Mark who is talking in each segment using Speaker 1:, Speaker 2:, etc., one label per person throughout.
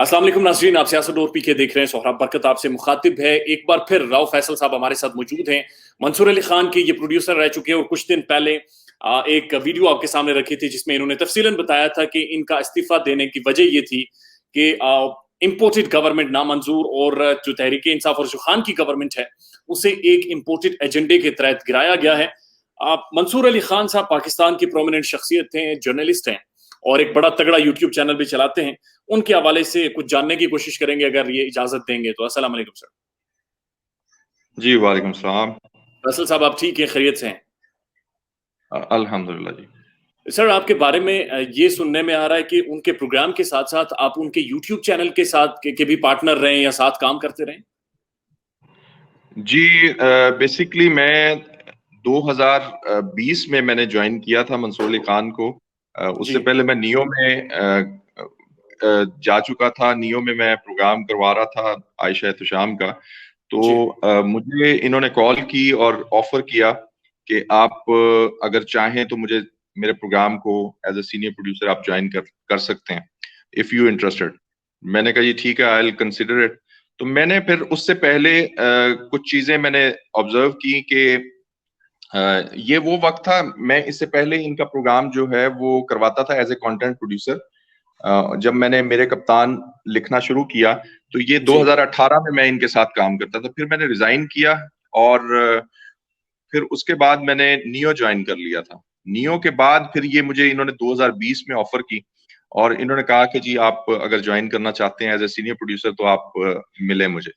Speaker 1: अस्सलाम वालेकुम नाज़रीन, आप सियासत और पीके देख रहे हैं। सोहराब बरकत आपसे मुखातिब है। एक बार फिर राव फैसल साहब हमारे साथ मौजूद हैं। मंसूर अली खान के ये प्रोड्यूसर रह चुके हैं और कुछ दिन पहले एक वीडियो आपके सामने रखी थी जिसमें इन्होंने तफसीलन बताया था कि इनका इस्तीफा देने की वजह ये थी कि इम्पोर्टेड गवर्नमेंट नामंजूर और जो तहरीक इंसाफ और जो खान की गवर्नमेंट है उसे एक इम्पोर्टेड एजेंडे के तहत गिराया गया है। मंसूर अली खान साहब पाकिस्तान की प्रोमिनेंट शख्सियत हैं, जर्नलिस्ट हैं और एक बड़ा तगड़ा यूट्यूब चैनल भी चलाते हैं। उनके हवाले से कुछ जानने की कोशिश करेंगे अगर ये इजाजत देंगे तो। अस्सलाम वालेकुम सर।
Speaker 2: जी वालेकुम सलाम।
Speaker 1: फैसल साहब आप ठीक हैं, खैरियत से हैं?
Speaker 2: अल्हम्दुलिल्लाह जी।
Speaker 1: सर आपके बारे में ये सुनने में आ रहा है कि उनके प्रोग्राम के साथ साथ आप उनके यूट्यूब चैनल के साथ के भी पार्टनर रहे या साथ काम करते रहे।
Speaker 2: जी बेसिकली मैं 2020 में मैंने ज्वाइन किया था मंसूर अली खान को। उससे
Speaker 1: जी
Speaker 2: पहले मैं नियो में जा चुका था। नियो में मैं प्रोग्राम करवा रहा था आयशा एहतशाम का। तो
Speaker 1: जी
Speaker 2: मुझे इन्होंने कॉल की और ऑफर किया कि आप अगर चाहें तो मुझे मेरे प्रोग्राम को एज अ सीनियर प्रोड्यूसर आप ज्वाइन कर सकते हैं इफ यू इंटरेस्टेड। मैंने कहा जी ठीक है, आई विल कंसिडर इट। तो मैंने फिर उससे पहले कुछ चीजें मैंने ऑब्जर्व की कि ये वो वक्त था, मैं इससे पहले इनका प्रोग्राम जो है वो करवाता था एज ए कंटेंट प्रोड्यूसर। जब मैंने मेरे कप्तान लिखना शुरू किया तो ये
Speaker 1: जी
Speaker 2: 2018 में मैं इनके साथ काम करता था। फिर मैंने रिजाइन किया और फिर उसके बाद मैंने नियो ज्वाइन कर लिया था। नियो के बाद फिर ये मुझे इन्होंने 2020 में ऑफर की और इन्होंने कहा कि जी आप अगर ज्वाइन करना चाहते हैं एज ए सीनियर प्रोड्यूसर तो आप मिले मुझे।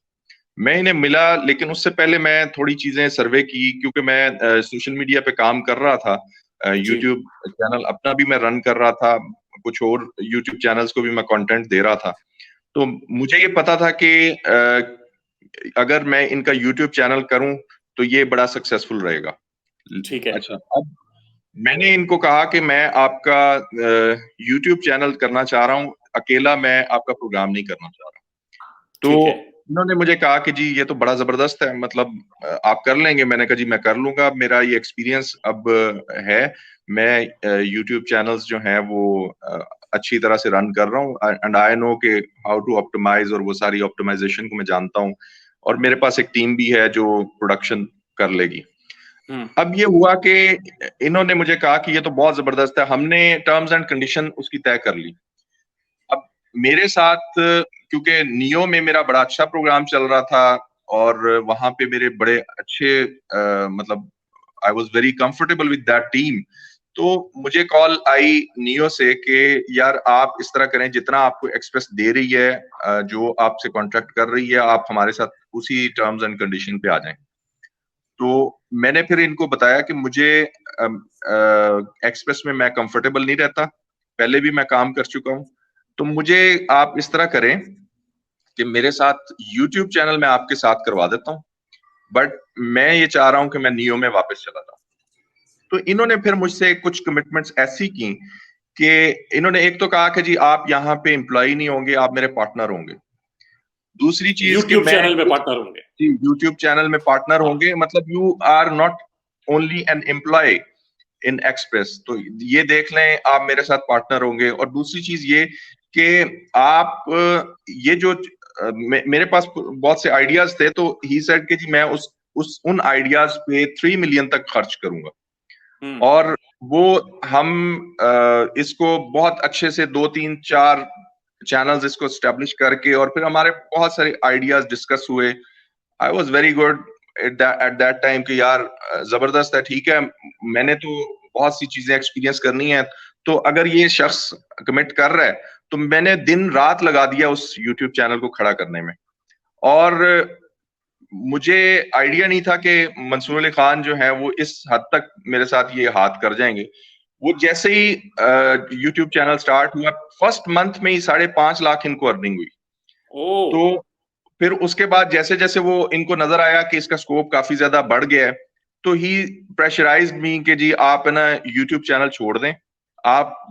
Speaker 2: मैं इन्हें मिला, लेकिन उससे पहले मैं थोड़ी चीजें सर्वे की क्योंकि मैं सोशल मीडिया पे काम कर रहा था।
Speaker 1: जी
Speaker 2: यूट्यूब चैनल अपना भी मैं रन कर रहा था, कुछ और यूट्यूब चैनल्स को भी मैं कंटेंट दे रहा था। तो मुझे ये पता था कि अगर मैं इनका यूट्यूब चैनल करूं तो ये बड़ा सक्सेसफुल रहेगा।
Speaker 1: ठीक है।
Speaker 2: अच्छा, अब मैंने इनको कहा कि मैं आपका यूट्यूब चैनल करना चाह रहा हूं, अकेला मैं आपका प्रोग्राम नहीं करना चाह रहा। तो
Speaker 1: ठीक है।
Speaker 2: उन्होंने मुझे कहा कि जी ये तो बड़ा जबरदस्त है, मतलब आप कर लेंगे। मैंने कहा जी मैं कर लूंगा, मेरा ये एक्सपीरियंस अब है। मैं यूट्यूब चैनल्स जो हैं वो अच्छी तरह से रन कर रहा हूँ एंड आई नो कि हाउ टू ऑप्टिमाइज, और वो सारी ऑप्टिमाइजेशन को मैं जानता हूँ और मेरे पास एक टीम भी है जो प्रोडक्शन कर लेगी।
Speaker 1: हम्म।
Speaker 2: अब ये हुआ कि इन्होंने मुझे कहा कि ये तो बहुत जबरदस्त है, हमने टर्म्स एंड कंडीशन उसकी तय कर ली। अब मेरे साथ क्योंकि नियो में मेरा बड़ा अच्छा प्रोग्राम चल रहा था और वहां पे मेरे बड़े अच्छे मतलब I was very comfortable with that team. तो मुझे कॉल आई नियो से कि यार आप इस तरह करें, जितना आपको एक्सप्रेस दे रही है, जो आपसे कॉन्ट्रैक्ट कर रही है, आप हमारे साथ उसी टर्म्स एंड कंडीशन पे आ जाएं। तो मैंने फिर इनको बताया कि मुझे एक्सप्रेस में मैं कंफर्टेबल नहीं रहता, पहले भी मैं काम कर चुका हूं। तो मुझे आप इस तरह करें कि मेरे साथ यूट्यूब चैनल मैं आपके साथ करवा देता हूं, बट मैं ये चाह रहा हूं कि मैं नियो में वापस चला जाऊं। तो इन्होंने फिर मुझसे कुछ कमिटमेंट्स ऐसी की कि इन्होंने एक तो कहा कि जी आप यहाँ पे एम्प्लॉय नहीं होंगे, आप मेरे पार्टनर होंगे। दूसरी चीज कि
Speaker 1: यूट्यूब
Speaker 2: मैं
Speaker 1: चैनल में पार्टनर होंगे।
Speaker 2: यूट्यूब चैनल में पार्टनर
Speaker 1: हाँ।
Speaker 2: होंगे, मतलब you are not only an employ in express, तो ये देख लें आप मेरे साथ पार्टनर होंगे। और दूसरी चीज ये कि आप ये जो मेरे पास बहुत से आइडियाज थे, तो ही सेड कि जी मैं उस उन आइडियाज पे 3 मिलियन तक खर्च करूंगा
Speaker 1: हम्म।
Speaker 2: और वो हम इसको बहुत अच्छे से 2 3 4 चैनल्स इसको स्टैब्लिश करके और फिर हमारे बहुत सारे आइडियाज डिस्कस हुए। I was very good at that time कि यार जबरदस्त है, ठीक है, मैंने तो बहुत सी चीजें एक्सपीरियंस करनी है। तो अगर ये शख्स कमिट कर रहा है तो मैंने दिन रात लगा दिया उस यूट्यूब चैनल को खड़ा करने में। और मुझे आइडिया नहीं था कि मंसूर अली खान जो है वो इस हद तक मेरे साथ ये हाथ कर जाएंगे। वो जैसे ही यूट्यूब चैनल स्टार्ट हुआ, फर्स्ट मंथ में ही 5.5 लाख इनको अर्निंग हुई।
Speaker 1: ओ।
Speaker 2: तो फिर उसके बाद जैसे जैसे वो इनको नजर आया कि इसका स्कोप काफी ज्यादा बढ़ गया है, तो ही प्रेशराइज मी कि जी आप है ना यूट्यूब चैनल छोड़ दें, आप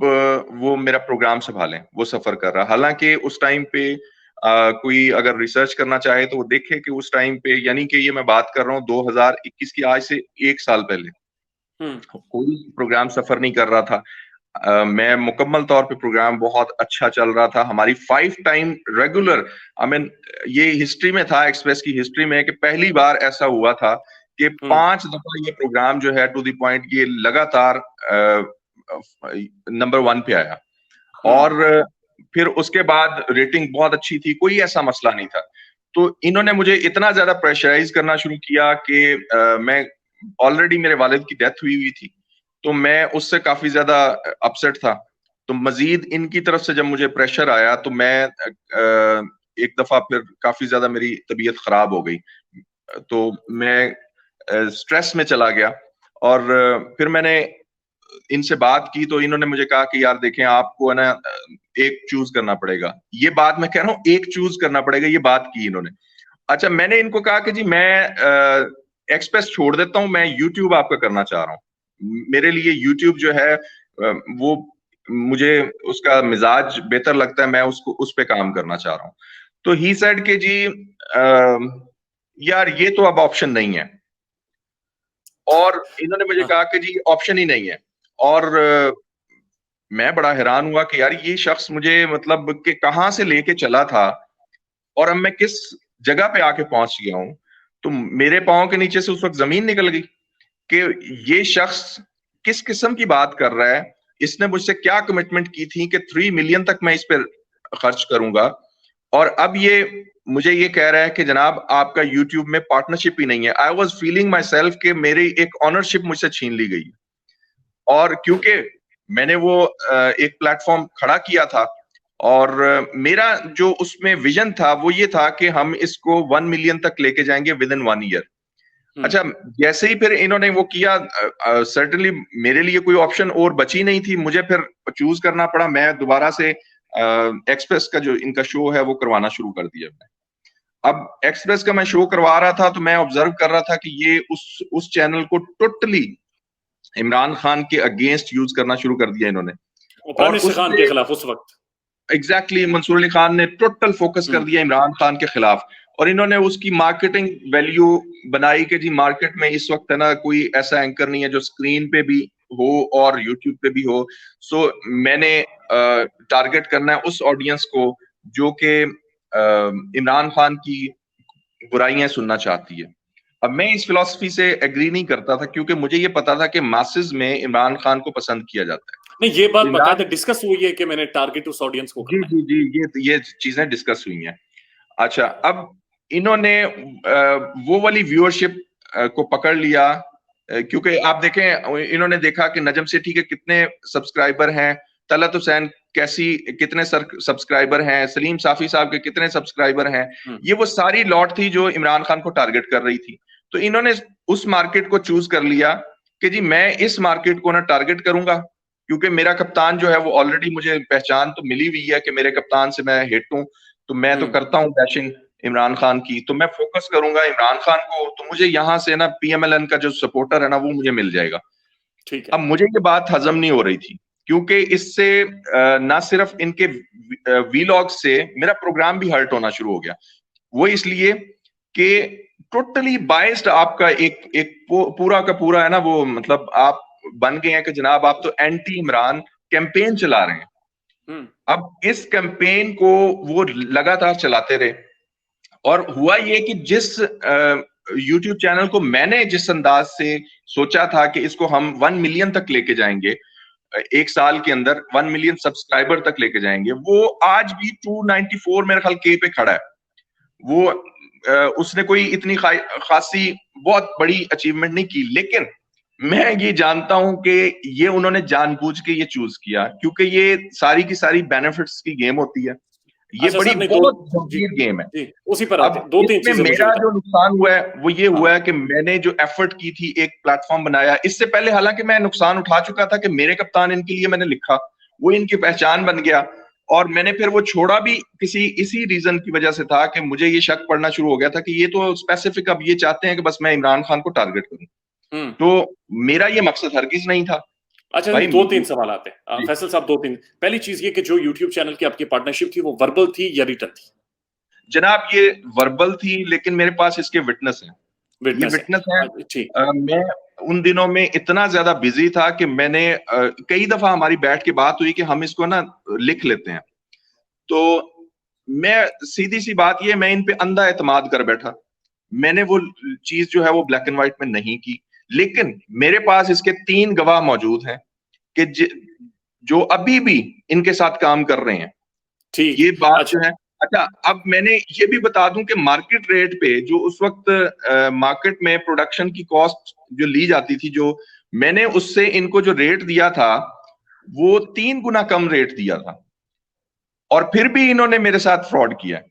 Speaker 2: वो मेरा प्रोग्राम संभालें। वो सफर कर रहा, हालांकि उस टाइम पे कोई अगर रिसर्च करना चाहे तो वो देखे कि उस टाइम पे, यानी कि ये मैं बात कर रहा हूँ 2021 की, आज से 1 साल पहले
Speaker 1: हम्म।
Speaker 2: कोई प्रोग्राम सफर नहीं कर रहा था। मैं मुकम्मल तौर पे प्रोग्राम बहुत अच्छा चल रहा था, हमारी 5 टाइम रेगुलर, आई मीन ये हिस्ट्री में था, एक्सप्रेस की हिस्ट्री में, कि पहली बार ऐसा हुआ था कि 5 दफा ये प्रोग्राम जो है टू द पॉइंट ये लगातार नंबर 1 पे आया। और फिर उसके बाद रेटिंग बहुत अच्छी थी, कोई ऐसा मसला नहीं था। तो इन्होंने मुझे इतना ज्यादा प्रेशराइज करना शुरू किया कि मैं ऑलरेडी, मेरे वालिद की डेथ हुई थी, तो मैं उससे काफी ज्यादा अपसेट था। तो मजीद इनकी तरफ से जब मुझे प्रेशर आया तो मैं एक दफा फिर काफी ज्यादा मेरी तबीयत खराब हो गई, तो मैं स्ट्रेस में चला गया। और फिर मैंने इनसे बात की तो इन्होंने मुझे कहा कि यार देखें, आपको है ना एक चूज करना पड़ेगा। ये बात मैं कह रहा हूँ, एक चूज करना पड़ेगा, ये बात की इन्होंने। अच्छा, मैंने इनको कहा कि जी मैं एक्सप्रेस छोड़ देता हूँ, मैं यूट्यूब आपका करना चाह रहा हूँ। मेरे लिए यूट्यूब जो है वो मुझे उसका मिजाज बेहतर लगता है, मैं उसको उस पे काम करना चाह रहा हूँ। तो ही सेड कि जी यार ये तो अब ऑप्शन नहीं है। और इन्होंने मुझे कहा कि जी ऑप्शन ही नहीं है। और मैं बड़ा हैरान हुआ कि यार ये शख्स मुझे मतलब कि कहां से लेके चला था और अब मैं किस जगह पे आके पहुंच गया हूं। तो मेरे पांव के नीचे से उस वक्त जमीन निकल गई कि ये शख्स किस किस्म की बात कर रहा है। इसने मुझसे क्या कमिटमेंट की थी कि 3 मिलियन तक मैं इस पर खर्च करूंगा, और अब ये मुझे ये कह रहा है कि जनाब आपका यूट्यूब में पार्टनरशिप ही नहीं है। I was feeling my self कि मेरी एक ऑनरशिप मुझसे छीन ली गई। और क्योंकि मैंने वो एक प्लेटफॉर्म खड़ा किया था, और मेरा जो उसमें विजन था वो ये था कि हम इसको 1 मिलियन तक लेके जाएंगे विद इन 1 ईयर। अच्छा, जैसे ही फिर इन्होंने वो किया, सर्टेनली मेरे लिए कोई ऑप्शन और बची नहीं थी, मुझे फिर चूज करना पड़ा। मैं दोबारा से एक्सप्रेस का जो इनका शो है वो करवाना शुरू कर दिया। अब एक्सप्रेस का मैं शो करवा रहा था तो मैं ऑब्जर्व कर रहा था कि ये उस चैनल को टोटली इमरान खान के अगेंस्ट यूज करना शुरू कर दिया इन्होंने।
Speaker 1: प्राइम मिनिस्टर खान के खिलाफ उस वक्त
Speaker 2: एग्जैक्टली मंसूर अली खान ने टोटल फोकस कर दिया इमरान खान के खिलाफ, और इन्होंने उसकी मार्केटिंग वैल्यू बनाई कि जी मार्केट में इस वक्त है ना कोई ऐसा एंकर नहीं है जो स्क्रीन पे भी हो और यूट्यूब पे भी हो। सो मैंने टारगेट करना है उस ऑडियंस को जो कि इमरान खान की बुराइयां सुनना चाहती है। अब मैं इस फिलॉसफी से एग्री नहीं करता था, क्योंकि मुझे ये पता था कि मासेस में इमरान खान को पसंद किया जाता है।
Speaker 1: नहीं, ये बात बाकायदा डिस्कस हुई है कि मैंने टारगेट उस ऑडियंस को करना है।
Speaker 2: जी, ये चीजें डिस्कस हुई हैं। अच्छा, अब इन्होंने वो वाली व्यूअरशिप को पकड़ लिया, क्योंकि आप देखें इन्होंने देखा कि नजम सेठी के कितने सब्सक्राइबर हैं, तलत हुसैन कैसी कितने सब्सक्राइबर हैं, सलीम साफी साहब के कितने सब्सक्राइबर हैं। ये वो सारी लॉट थी जो इमरान खान को टारगेट कर रही थी। तो इन्होंने उस मार्केट को चूज कर लिया कि जी मैं इस मार्केट को ना टारगेट करूंगा, क्योंकि मेरा कप्तान जो है वो ऑलरेडी मुझे पहचान तो मिली हुई है कि मेरे कप्तान से मैं हिट हूं, तो मैं तो करता हूं बैशिंग इमरान खान की, तो मैं फोकस करूंगा इमरान खान को, तो मुझे यहाँ से ना पीएमएलएन का जो सपोर्टर है ना वो मुझे मिल जाएगा।
Speaker 1: ठीक है।
Speaker 2: अब मुझे ये बात हजम नहीं हो रही थी, क्योंकि इससे ना सिर्फ इनके वीलॉग से मेरा प्रोग्राम भी हर्ट होना शुरू हो गया। वो इसलिए कि टोटली बाइस्ड आपका एक पूरा का पूरा है ना, वो मतलब आप बन गए हैं कि जनाब आप तो एंटी इमरान कैंपेन चला रहे हैं। अब इस कैंपेन को वो लगातार चलाते रहे, और हुआ ये कि जिस यूट्यूब चैनल को मैंने जिस अंदाज से सोचा था कि इसको हम 1 मिलियन तक लेके जाएंगे, एक साल के अंदर 1 मिलियन सब्सक्राइबर तक लेके जाएंगे, वो आज भी 294 मेरे ख्याल के पे खड़ा है। वो उसने कोई इतनी खासी बहुत बड़ी अचीवमेंट नहीं की, लेकिन मैं ये जानता हूं कि ये उन्होंने जानबूझ के ये चूज किया, क्योंकि ये सारी की सारी बेनिफिट्स की गेम होती है। ये
Speaker 1: अच्छा,
Speaker 2: बड़ी बहुत गंभीर गेम है।
Speaker 1: जी, उसी पर आते हैं। दो तीन चीजें
Speaker 2: मेरा जो नुकसान हुआ है वो ये हुआ है कि मैंने जो एफर्ट की थी, एक प्लेटफॉर्म बनाया, इससे पहले हालांकि मैं नुकसान उठा चुका था कि मेरे कप्तान इनके लिए मैंने लिखा, वो इनकी पहचान बन गया, और मैंने फिर वो छोड़ा भी इसी रीजन की वजह से था कि मुझे ये शक पड़ना शुरू हो गया था कि ये तो स्पेसिफिक अब ये चाहते हैं कि बस मैं इमरान खान को टारगेट करूं। तो मेरा ये मकसद हरगिज नहीं था।
Speaker 1: अच्छा, दो तीन सवाल आते हैं फैसल साहब, दो तीन। पहली चीज ये कि जो यूट्यूब चैनल की आपकी पार्टनरशिप थी वो वर्बल थी या रिटन थी?
Speaker 2: जनाब ये वर्बल थी, लेकिन मेरे पास इसके विटनेस हैं। ये विटनेस है।
Speaker 1: ठीक।
Speaker 2: मैं उन दिनों में इतना ज्यादा बिजी था कि मैंने कई दफा हमारी बैठ के बात हुई कि हम इसको ना लिख लेते हैं। तो मैं सीधी सी बात ये, मैं इन पे अंधा एतमाद कर बैठा। मैंने वो चीज जो है वो ब्लैक एंड व्हाइट में नहीं की, लेकिन मेरे पास इसके 3 गवाह मौजूद हैं कि जो अभी भी इनके साथ काम कर रहे हैं।
Speaker 1: ठीक।
Speaker 2: ये बात
Speaker 1: अच्छा।
Speaker 2: जो है, अच्छा अब मैंने ये भी बता दूं कि मार्केट रेट पे जो उस वक्त मार्केट में प्रोडक्शन की कॉस्ट जो ली जाती थी, जो मैंने उससे इनको जो रेट दिया था वो 3 गुना कम रेट दिया था, और फिर भी इन्होंने मेरे साथ फ्रॉड किया।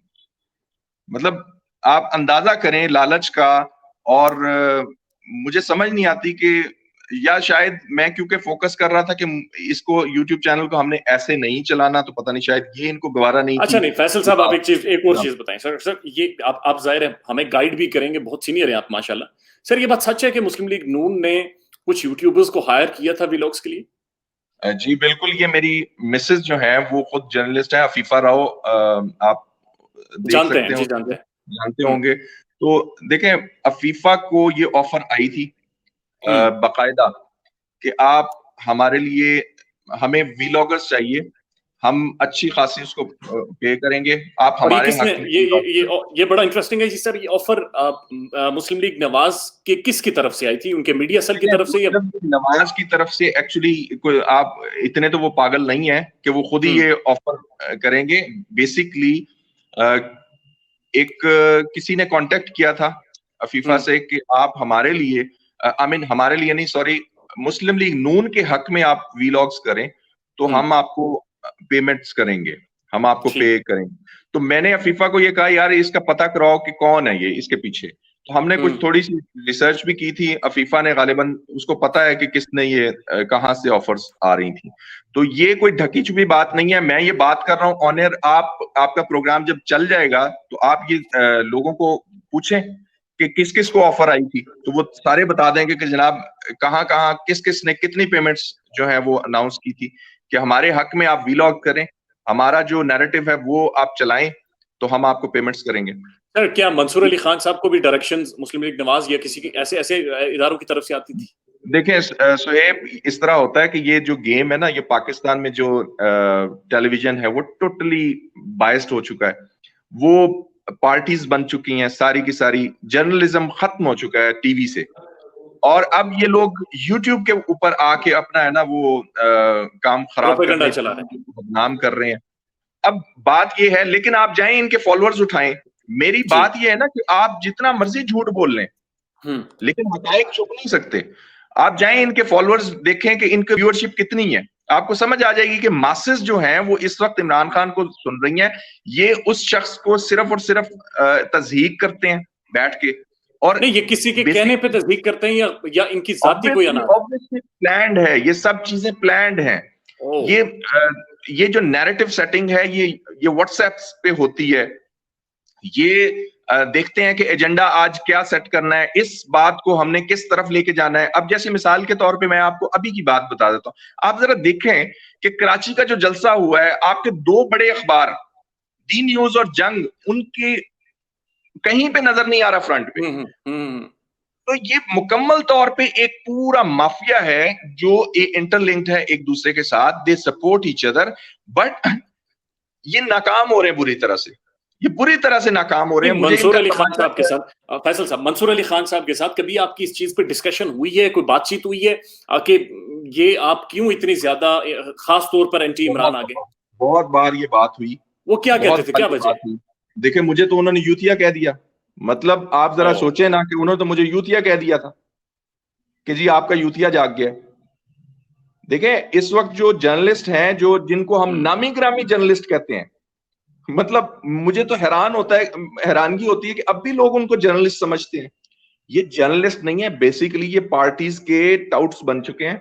Speaker 2: मतलब आप अंदाजा करें लालच का। और मुझे समझ नहीं आती कि, या शायद मैं क्योंकि फोकस कर रहा था कि इसको यूट्यूब चैनल को हमने ऐसे नहीं चलाना, तो पता नहीं शायद ये इनको गवारा नहीं
Speaker 1: अच्छा
Speaker 2: थी।
Speaker 1: नहीं फैसल साहब, आप एक और चीज बताएं सर। सर ये आप जाहिर है हमें गाइड भी करेंगे, बहुत सीनियर हैं आप माशाल्लाह। सर ये बात सच है कि मुस्लिम लीग नून ने कुछ यूट्यूबर्स को हायर किया था व्लॉग्स के लिए?
Speaker 2: जी बिल्कुल, ये मेरी मिसेस जो है वो खुद जर्नलिस्ट है, अफीफा राव। आप देख
Speaker 1: जानते
Speaker 2: सकते
Speaker 1: हैं
Speaker 2: हो,
Speaker 1: जी, जानते हैं।
Speaker 2: जानते होंगे। तो देखें, अफीफा को ये ऑफर आई थी बाकायदा कि आप हमारे लिए, हमें वीलॉगर्स चाहिए, हम अच्छी खासी उसको पे करेंगे, आप
Speaker 1: और ये
Speaker 2: हमारे
Speaker 1: किसने,
Speaker 2: हक में
Speaker 1: ये बड़ा इंटरेस्टिंग है जी सर। ये ऑफर मुस्लिम लीग नवाज के किसकी तरफ से आई थी? उनके मीडिया सेल की तरफ से या?
Speaker 2: नवाज की तरफ से। एक्चुअली आप इतने तो वो पागल नहीं है कि वो खुद ही ये ऑफर करेंगे। बेसिकली एक किसी ने कांटेक्ट किया था अफीफा से कि आप हमारे लिए, आई मीन हमारे लिए नहीं, सॉरी, मुस्लिम लीग नून के हक में आप वीलॉग्स करें तो हम आपको पेमेंट्स करेंगे, हम आपको पे करेंगे। तो मैंने अफीफा को ये कहा, यार इसका पता कराओ कि कौन है ये इसके पीछे। तो हमने कुछ थोड़ी सी रिसर्च भी की थी। अफीफा ने गालिबन, उसको पता है कि किसने ये कहां से ऑफर्स आ रही थी। तो ये कोई ढकी छुपी बात नहीं है, मैं ये बात कर रहा हूँ ऑन एयर। आपका प्रोग्राम जब चल जाएगा तो आप ये लोगों को पूछें कि किस किस को ऑफर आई थी, तो वो सारे बता देंगे कि जनाब कहाँ कहाँ किस किस ने कितनी पेमेंट्स जो है वो अनाउंस की थी कि हमारे हक में आप वीलॉग करें, हमारा जो नैरेटिव है वो आप चलाएं, तो हम आपको पेमेंट्स करेंगे।
Speaker 1: सर क्या मंसूर अली खान साहब को भी डायरेक्शंस मुस्लिम लीग नवाज या किसी की ऐसे ऐसे इदारों की तरफ से आती थी?
Speaker 2: देखिए सुहेब, इस तरह होता है कि ये जो गेम है ना, ये पाकिस्तान में जो टेलीविजन है वो टोटली बायस्ड हो चुका है। वो पार्टीज बन चुकी हैं सारी की सारी, जर्नलिज्म खत्म हो चुका है टीवी से, और अब ये लोग यूट्यूब के ऊपर आके अपना है ना वो काम खराब करने, बदनाम कर रहे हैं। अब बात ये है, लेकिन आप जाएं इनके फॉलोअर्स उठाएं। मेरी बात ये है ना कि आप जितना मर्जी झूठ बोल लें, लेकिन हकायक छुप नहीं सकते। आप जाएं इनके फॉलोअर्स देखें कि इनकी व्यूअरशिप कितनी है, आपको समझ आ जाएगी कि मासेस जो हैं वो इस वक्त इमरान खान को सुन रही हैं। ये उस शख्स को सिर्फ और सिर्फ तज़हीक करते हैं बैठ के, और
Speaker 1: नहीं ये किसी के कहने पे तस्दीक करते हैं या इनकी जाती कोई
Speaker 2: ऑब्वियसली प्लान्ड है, ये सब चीजें प्लान्ड हैं। ये जो नैरेटिव सेटिंग है ये व्हाट्सएप पे होती है। ये देखते हैं कि एजेंडा आज क्या सेट करना है, इस बात को हमने किस तरफ लेके जाना है। अब जैसे मिसाल के तौर पे मैं आपको अभी की बात बता देता हूं। आप जरा देखें कि कराची का जो जलसा हुआ है, आपके 2 बड़े अखबार डी न्यूज और जंग, उनकी कहीं पे नजर नहीं आ रहा फ्रंट पे। तो ये मुकम्मल तौर पे एक पूरा माफिया है जो इंटरलिंक्ड है एक दूसरे के साथ। They support each other, but ये नाकाम हो रहे हैं बुरी तरह से, ये बुरी तरह से नाकाम हो रहे हैं।
Speaker 1: मंसूर अली खान साहब के साथ, फैसल साहब, मंसूर अली खान साहब के साथ कभी आपकी इस चीज पे डिस्कशन हुई है, कोई बातचीत हुई है कि ये आप क्यों इतनी ज्यादा खास तौर पर एंटी इमरान आ गए?
Speaker 2: बहुत बार ये बात हुई।
Speaker 1: वो क्या कहते थे, क्या वजह?
Speaker 2: देखिए, मुझे तो उन्होंने यूतिया कह दिया। मतलब आप जरा सोचें ना कि उन्होंने तो मुझे यूतिया कह दिया था कि जी आपका यूतिया जाग गया। देखें, इस वक्त जो जर्नलिस्ट हैं, जो जिनको हम नामी ग्रामी जर्नलिस्ट कहते हैं, मतलब मुझे तो हैरानगी होती है कि अब भी लोग उनको जर्नलिस्ट समझते हैं। ये जर्नलिस्ट नहीं है, बेसिकली ये पार्टीज के टाउट्स बन चुके हैं।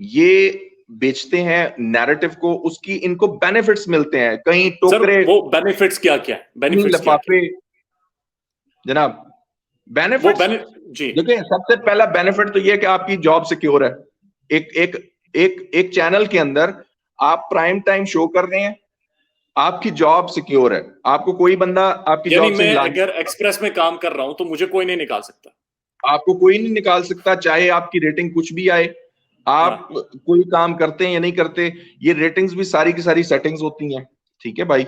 Speaker 2: ये बेचते हैं नैरेटिव को, उसकी इनको बेनिफिट्स मिलते हैं। कहीं टोकरे,
Speaker 1: वो बेनिफिट्स क्या क्या है? बेनिफिट्स
Speaker 2: लिफाफे जनाब, बेनिफिट्स जी देखिए, सबसे पहला बेनिफिट तो ये कि आपकी जॉब सिक्योर है। एक चैनल के अंदर आप प्राइम टाइम शो कर रहे हैं, आपकी जॉब सिक्योर है, आपको कोई बंदा आपकी
Speaker 1: यानी
Speaker 2: जॉब से
Speaker 1: मैं अगर एक्सप्रेस में काम कर रहा हूं तो मुझे कोई नहीं निकाल सकता?
Speaker 2: आपको कोई नहीं निकाल सकता, चाहे आपकी रेटिंग कुछ भी आए। आप
Speaker 1: हाँ।
Speaker 2: कोई काम करते हैं या नहीं करते, ये रेटिंग्स भी सारी की सारी सेटिंग्स होती हैं, ठीक है भाई।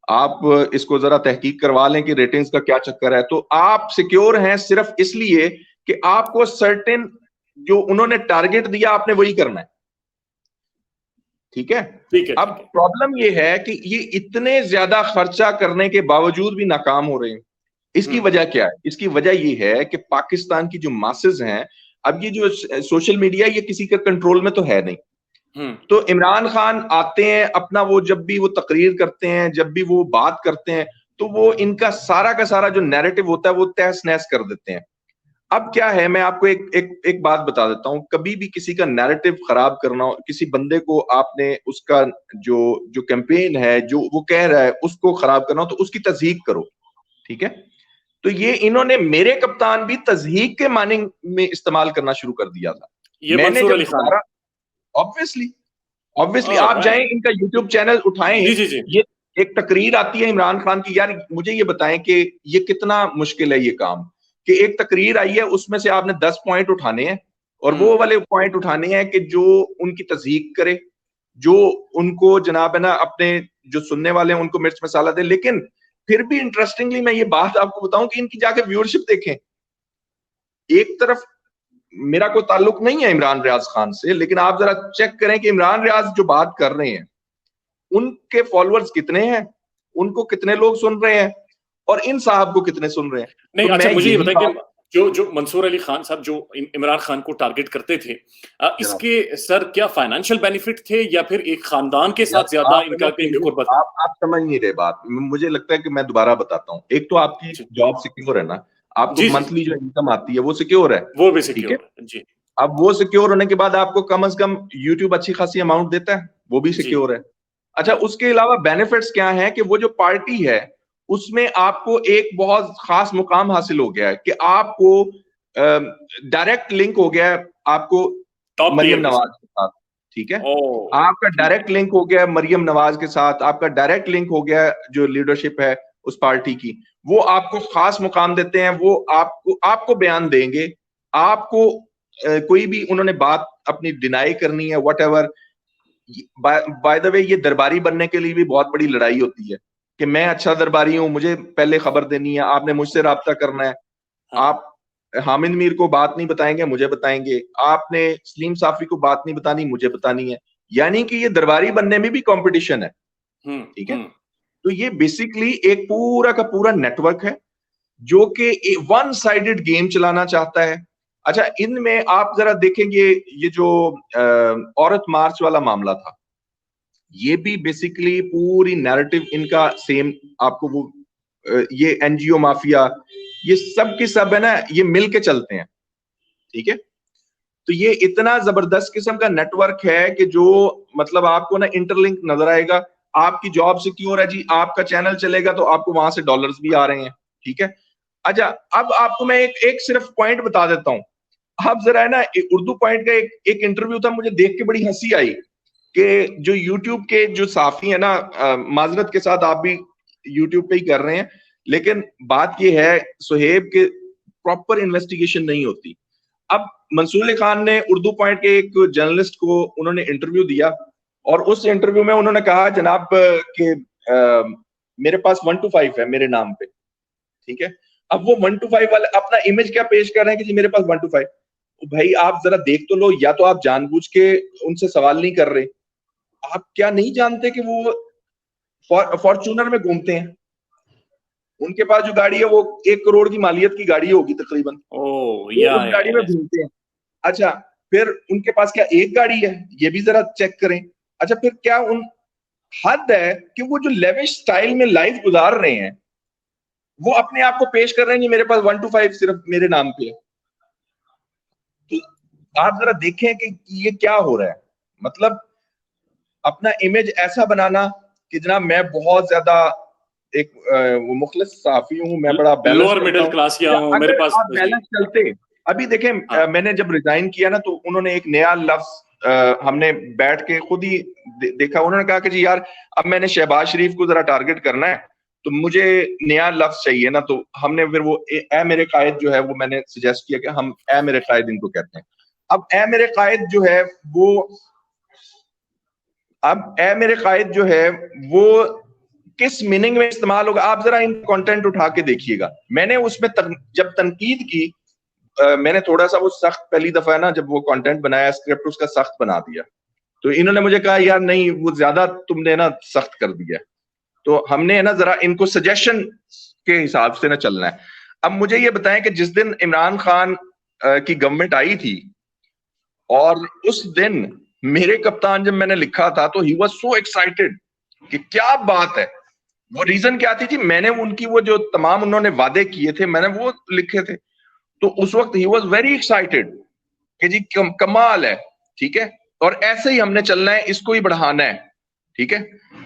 Speaker 2: आप इसको जरा तहकीक करवा लें कि रेटिंग्स का क्या चक्कर है। तो आप सिक्योर हैं सिर्फ इसलिए कि आपको सर्टेन जो उन्होंने टारगेट दिया आपने वही करना है, ठीक है।
Speaker 1: ठीक है,
Speaker 2: अब
Speaker 1: ठीक है।
Speaker 2: प्रॉब्लम ये है कि ये इतने ज्यादा खर्चा करने के बावजूद भी नाकाम हो रहे हैं। इसकी वजह क्या है? इसकी वजह ये है कि पाकिस्तान की जो मासेस हैं, अब ये जो सोशल मीडिया, ये किसी के कंट्रोल में तो है नहीं। तो इमरान खान आते हैं अपना, वो जब भी वो तकरीर करते हैं, जब भी वो बात करते हैं, तो वो इनका सारा का सारा जो नैरेटिव होता है वो तहस नहस कर देते हैं। अब क्या है, मैं आपको एक बात बता देता हूं, कभी भी किसी का नैरेटिव खराब करना हो, किसी बंदे को आपने उसका जो जो कैंपेन है, जो वो कह रहा है, उसको खराब करना हो तो उसकी तस्दीक करो, ठीक है। तो ये इन्होंने मेरे कप्तान भी तस्दीक के माने में इस्तेमाल करना शुरू कर दिया था।
Speaker 1: ये
Speaker 2: मैंने
Speaker 1: मंसूर
Speaker 2: जब
Speaker 1: अली खान?
Speaker 2: दोबारा, ऑब्वियसली ऑब्वियसली आप जाएं
Speaker 1: ऑलराइट।
Speaker 2: इनका यूट्यूब चैनल उठाएं,
Speaker 1: जी, जी, जी।
Speaker 2: ये एक तकरीर आती है इमरान खान की। यार मुझे ये बताएं कि ये कितना मुश्किल है ये काम, कि एक तकरीर आई है उसमें से आपने 10 पॉइंट उठाने हैं और वो वाले पॉइंट उठाने हैं कि जो उनकी तस्दीक करे, जो उनको जनाब है ना अपने जो सुनने वाले हैं उनको मिर्च मसाला दे। लेकिन फिर भी इंटरेस्टिंगली मैं ये बात आपको बताऊं कि इनकी जाके व्यूअरशिप देखें, एक तरफ मेरा कोई ताल्लुक नहीं है इमरान रियाज खान से, लेकिन आप जरा चेक करें कि इमरान रियाज जो बात कर रहे हैं उनके फॉलोअर्स कितने हैं, उनको कितने लोग सुन रहे हैं और इन साहब को कितने सुन रहे हैं।
Speaker 1: नहीं,
Speaker 2: तो
Speaker 1: अच्छा
Speaker 2: मैं
Speaker 1: मुझे ये
Speaker 2: यही
Speaker 1: बताएं
Speaker 2: बात,
Speaker 1: कि जो मंसूर अली खान साहब जो इमरान खान को टारगेट करते थे, इसके सर क्या फाइनेंशियल बेनिफिट थे या फिर एक खानदान के
Speaker 2: यार
Speaker 1: साथ ज्यादा
Speaker 2: आप है ना
Speaker 1: इनकी कुर्बत?
Speaker 2: आप समझ नहीं रहे बात। मुझे लगता है कि मैं दोबारा बताता हूँ। एक तो आपकी
Speaker 1: जी,
Speaker 2: जॉब सिक्योर है ना, आपको
Speaker 1: जी, जी, जी।
Speaker 2: मंथली जो इनकम आती है वो सिक्योर है,
Speaker 1: वो भी
Speaker 2: ठीक है।
Speaker 1: सिक्योर है। जी,
Speaker 2: अब वो सिक्योर होने के बाद आपको कम से कम यूट्यूब अच्छी खासी अमाउंट देता है, वो भी
Speaker 1: जी,
Speaker 2: सिक्योर है। अच्छा,
Speaker 1: जी।
Speaker 2: उसके अलावा बेनिफिट्स क्या हैं कि वो जो पार्टी है उसमें आपको एक बहुत खास मुकाम हासिल हो गया है कि आपको डायरेक्ट लिंक हो गया है आपको
Speaker 1: टॉप
Speaker 2: मरियम
Speaker 1: टियर के
Speaker 2: नवाज
Speaker 1: साथ।
Speaker 2: के साथ, ठीक है।
Speaker 1: ओह!
Speaker 2: आपका
Speaker 1: ठीक है।
Speaker 2: डायरेक्ट लिंक हो गया है मरियम नवाज के साथ, आपका डायरेक्ट लिंक हो गया है जो लीडरशिप है उस पार्टी की, वो आपको खास मुकाम देते हैं, वो आपको बयान देंगे, आपको कोई भी उन्होंने बात अपनी डिनाई करनी है व्हाटएवर। बाय द वे, ये दरबारी बनने के लिए भी बहुत बड़ी लड़ाई होती है कि मैं अच्छा दरबारी हूं, मुझे पहले खबर देनी है, आपने मुझसे राब्ता करना है।
Speaker 1: हाँ।
Speaker 2: आप हामिद मीर को बात नहीं बताएंगे, मुझे बताएंगे। आपने सलीम साफी को बात नहीं बतानी, मुझे बतानी है। यानी कि ये दरबारी बनने में भी कंपटीशन है,
Speaker 1: हुँ,
Speaker 2: ठीक है।
Speaker 1: हुँ।
Speaker 2: तो ये बेसिकली एक पूरा का पूरा नेटवर्क है जो कि वन साइडेड गेम चलाना चाहता है। अच्छा, इनमें आप जरा देखेंगे ये जो औरत मार्च वाला मामला था, ये भी बेसिकली पूरी नैरेटिव इनका सेम आपको वो ये एनजीओ माफिया, ये सब के सब है ना, ये मिल के चलते हैं, ठीक है। तो ये इतना जबरदस्त किस्म का नेटवर्क है कि जो मतलब आपको ना इंटरलिंक नजर आएगा। आपकी जॉब सिक्योर है जी, आपका चैनल चलेगा तो आपको वहां से डॉलर्स भी आ रहे हैं, ठीक है। अच्छा, अब आपको मैं एक एक सिर्फ पॉइंट बता देता हूँ। आप जरा है ना उर्दू पॉइंट का एक इंटरव्यू था, मुझे देख के बड़ी हंसी आई कि जो यूट्यूब के जो साफी है ना, माजरत के साथ आप भी यूट्यूब पे ही कर रहे हैं, लेकिन बात यह है सुहेब के प्रॉपर इन्वेस्टिगेशन नहीं होती। अब मंसूर अली खान ने उर्दू पॉइंट के एक जर्नलिस्ट को उन्होंने इंटरव्यू दिया और उस इंटरव्यू में उन्होंने कहा जनाब कि मेरे पास 1 to 5 है मेरे नाम पे, ठीक है। अब वो 1 to 5 वाले अपना इमेज क्या पेश कर रहे हैं कि जी मेरे पास 1 to 5। भाई आप जरा देख तो लो, या तो आप जानबूझ के उनसे सवाल नहीं कर रहे, आप क्या नहीं जानते कि वो फॉर्च्यूनर में घूमते हैं, उनके पास जो गाड़ी है वो 1 करोड़ की मालियत की गाड़ी होगी तकरीबन,
Speaker 1: ओह!
Speaker 2: वो उस गाड़ी में घूमते हैं। अच्छा, फिर उनके पास क्या एक गाड़ी है, ये भी जरा चेक करें। अच्छा, फिर क्या उन हद है कि वो जो लेविश स्टाइल में लाइफ गुजार रहे हैं, वो अपने आप को पेश कर रहे हैं कि मेरे पास 1 to 5 सिर्फ मेरे नाम पे है। तो आप जरा देखें कि ये क्या हो रहा है। मतलब अपना इमेज ऐसा बनाना कि जनाब मैं बहुत ज्यादा एक वो मुखलिस सहाफी हूँ, मैं बड़ा बैलेंस
Speaker 1: लोअर
Speaker 2: चलता
Speaker 1: मिडिल
Speaker 2: हूँ।
Speaker 1: क्लास या
Speaker 2: या
Speaker 1: हूँ, मेरे
Speaker 2: अगर
Speaker 1: पास
Speaker 2: आप
Speaker 1: जी।
Speaker 2: बैलेंस चलते, अभी देखें
Speaker 1: हाँ।
Speaker 2: मैंने जब रिजाइन किया ना तो उन्होंने एक नया लफ्ज हमने बैठ के खुद ही देखा। उन्होंने कहा कि जी यार अब मैंने शहबाज शरीफ को जरा टारगेट करना है तो मुझे नया लफ्ज चाहिए ना, तो हमने फिर वो ए मेरे कायद जो है वो मैंने सजेस्ट किया कि हम ए मेरे कायद इनको कहते हैं। अब ए मेरे कायद जो है वो किस मीनिंग में इस्तेमाल होगा, आप जरा इन कंटेंट उठा के देखिएगा। मैंने उसमें जब तनकीद की, मैंने थोड़ा सा वो सख्त, पहली दफा है ना जब वो कंटेंट बनाया स्क्रिप्ट उसका सख्त बना दिया, तो इन्होंने मुझे कहा यार नहीं वो ज्यादा तुमने ना सख्त कर दिया। तो हमने ना जरा इनको सजेशन के हिसाब से ना चलना है। अब मुझे ये बताएं कि जिस दिन इमरान खान की गवर्नमेंट आई थी और उस दिन मेरे कप्तान जब मैंने लिखा था तो ही वाज सो एक्साइटेड कि क्या बात है। वो रीजन क्या थी जी, मैंने उनकी वो जो तमाम उन्होंने वादे किए थे मैंने वो लिखे थे, तो उस वक्त ही वाज वेरी एक्साइटेड कि जी कमाल है, ठीक है, और ऐसे ही हमने चलना है, इसको ही बढ़ाना है, ठीक है।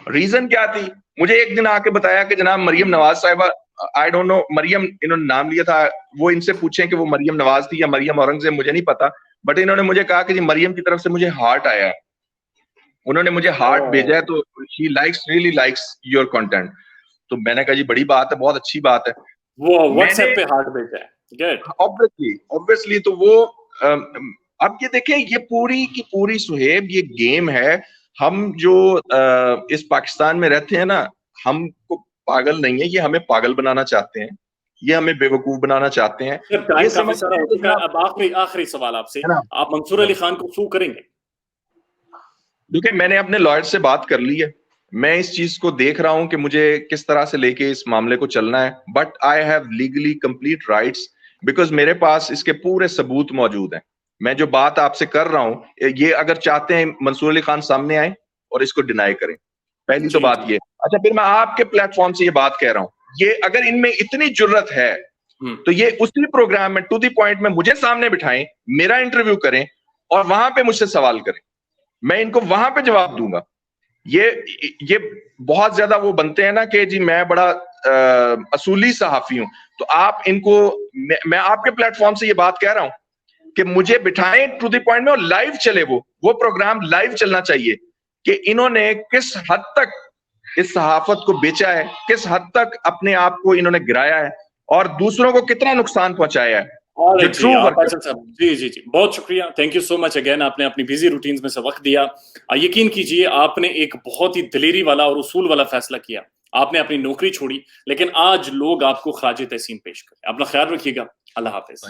Speaker 2: रीजन क्या थी, मुझे एक दिन आके बताया कि जनाब मरियम नवाज साहिबा, आई डोंट नो, मरियम इन्होंने नाम लिया था, वो इनसे पूछें कि वो मरियम नवाज थी या मरियम औरंगजेब, मुझे नहीं पता, बट इन्होंने मुझे कहा कि जी मरियम की तरफ से मुझे हार्ट आया है, उन्होंने मुझे हार्ट भेजा है, तो she likes, really likes your content. तो मैंने कहा जी बड़ी बात है, बहुत अच्छी बात है।
Speaker 1: वो व्हाट्सएप पे हार्ट भेजा है, गुड।
Speaker 2: ऑब्वियसली तो वो अब ये देखिए, ये पूरी की पूरी सुहेब ये गेम है। हम जो इस पाकिस्तान में रहते हैं ना, हमको पागल नहीं है, ये हमें पागल बनाना चाहते हैं, ये हमें बेवकूफ बनाना चाहते हैं।
Speaker 1: ये काफी सारा हो चुका है। अब आखिरी सवाल आपसे, आप मंसूर अली खान को सू करेंगे?
Speaker 2: देखिए मैंने अपने लॉयर से बात कर ली है, मैं इस चीज को देख रहा हूं कि मुझे किस तरह से लेके इस मामले को चलना है, but I have legally complete rights, because मेरे पास इसके पूरे सबूत मौजूद हैं। मैं जो बात आपसे कर रहा हूं, ये अगर चाहते हैं मंसूर अली खान सामने आए और इसको डिनाई करें, पहली तो बात ये। अच्छा, फिर मैं आपके प्लेटफॉर्म से ये बात कह रहा हूं, ये अगर इनमें इतनी जुर्रत है तो ये उसी प्रोग्राम में टू द पॉइंट में मुझे सामने बिठाएं, मेरा इंटरव्यू करें और वहां पे मुझसे सवाल करें, मैं इनको वहां पे जवाब दूंगा। ये बहुत ज्यादा वो बनते हैं ना कि जी मैं बड़ा असूली सहाफी हूं, तो आप इनको, मैं आपके प्लेटफॉर्म से ये बात कह रहा हूं कि मुझे बिठाएं टू द पॉइंट में, और लाइव चले, वो प्रोग्राम लाइव चलना चाहिए कि इन्होंने किस हद तक इस सहाफत को बेचा है, किस हद तक अपने आप को इन्होंने गिराया है और दूसरों को कितना नुकसान पहुंचाया है।
Speaker 1: जी, बहुत शुक्रिया, thank you so much again, आपने अपनी बिजी रूटीन्स में से वक्त दिया। यकीन कीजिए आपने एक बहुत ही दिलेरी वाला और उसूल वाला फैसला किया, आपने अपनी नौकरी छोड़ी, लेकिन आज लोग आपको खराज तहसीन पेश करें। अपना ख्याल रखिएगा, अल्लाह हाफिज।